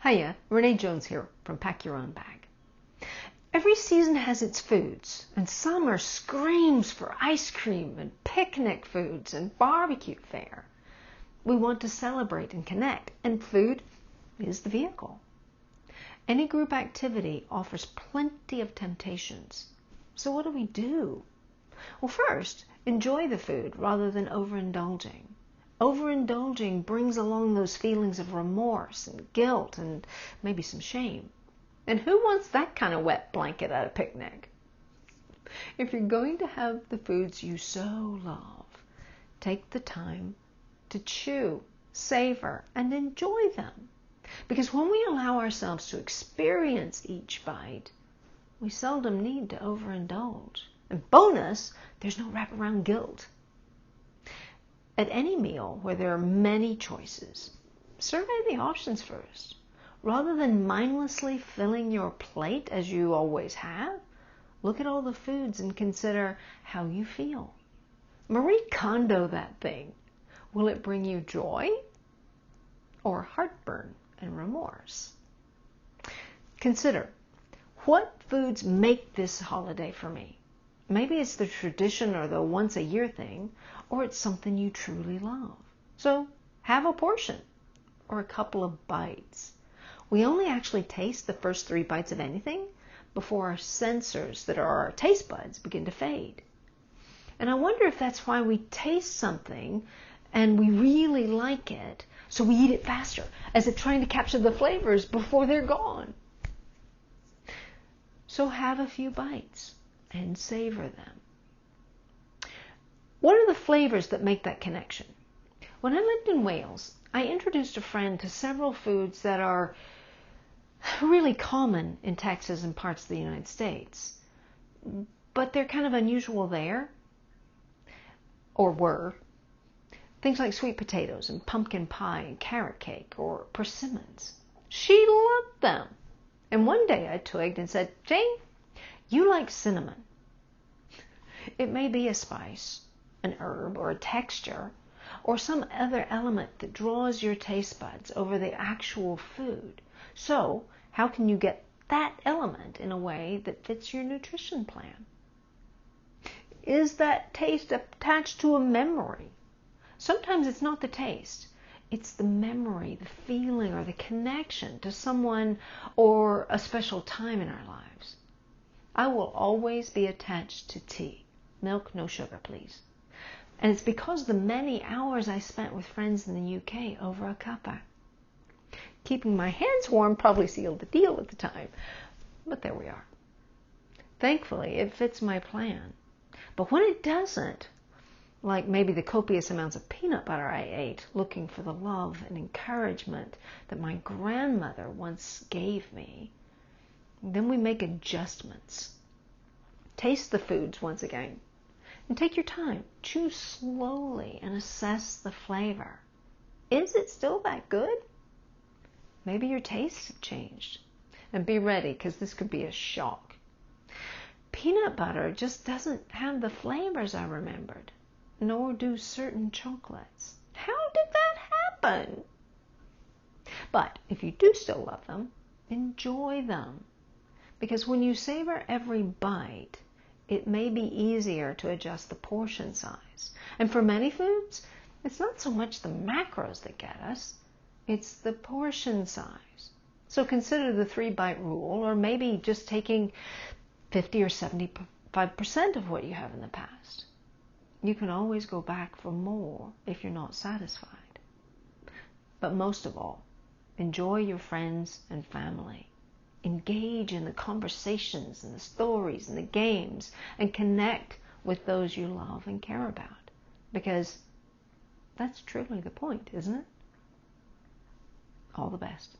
Hiya, Renee Jones here from Pack Your Own Bag. Every season has its foods, and summer screams for ice cream and picnic foods and barbecue fare. We want to celebrate and connect, and food is the vehicle. Any group activity offers plenty of temptations. So what do? Well, first, enjoy the food rather than overindulging. Overindulging brings along those feelings of remorse and guilt and maybe some shame. And who wants that kind of wet blanket at a picnic? If you're going to have the foods you so love, take the time to chew, savor, and enjoy them. Because when we allow ourselves to experience each bite, we seldom need to overindulge. And bonus, there's no wraparound guilt. At any meal where there are many choices, survey the options first. Rather than mindlessly filling your plate as you always have, look at all the foods and consider how you feel. Marie Kondo that thing. Will it bring you joy or heartburn and remorse? Consider, what foods make this holiday for me? Maybe it's the tradition or the once-a-year thing, or it's something you truly love. So have a portion or a couple of bites. We only actually taste the first 3 bites of anything before our sensors that are our taste buds begin to fade. And I wonder if that's why we taste something and we really like it, so we eat it faster, as if trying to capture the flavors before they're gone. So have a few bites and savor them. What are the flavors that make that connection? When I lived in Wales, I introduced a friend to several foods that are really common in Texas and parts of the United States, but they're kind of unusual there, or were. Things like sweet potatoes and pumpkin pie and carrot cake or persimmons. She loved them. And one day I twigged and said, "Jane, you like cinnamon." It may be a spice, an herb, or a texture, or some other element that draws your taste buds over the actual food. So, how can you get that element in a way that fits your nutrition plan? Is that taste attached to a memory? Sometimes it's not the taste. It's the memory, the feeling, or the connection to someone or a special time in our lives. I will always be attached to tea. Milk, no sugar, please. And it's because the many hours I spent with friends in the UK over a cuppa. Keeping my hands warm probably sealed the deal at the time, but there we are. Thankfully, it fits my plan. But when it doesn't, like maybe the copious amounts of peanut butter I ate, looking for the love and encouragement that my grandmother once gave me, then we make adjustments. Taste the foods once again. And take your time. Chew slowly and assess the flavor. Is it still that good? Maybe your tastes have changed. And be ready, because this could be a shock. Peanut butter just doesn't have the flavors I remembered, nor do certain chocolates. How did that happen? But if you do still love them, enjoy them. Because when you savor every bite, it may be easier to adjust the portion size. And for many foods, it's not so much the macros that get us, it's the portion size. So consider the 3-bite rule, or maybe just taking 50 or 75% of what you have in the past. You can always go back for more if you're not satisfied. But most of all, enjoy your friends and family. Engage in the conversations and the stories and the games, and connect with those you love and care about. Because that's truly the point, isn't it? All the best.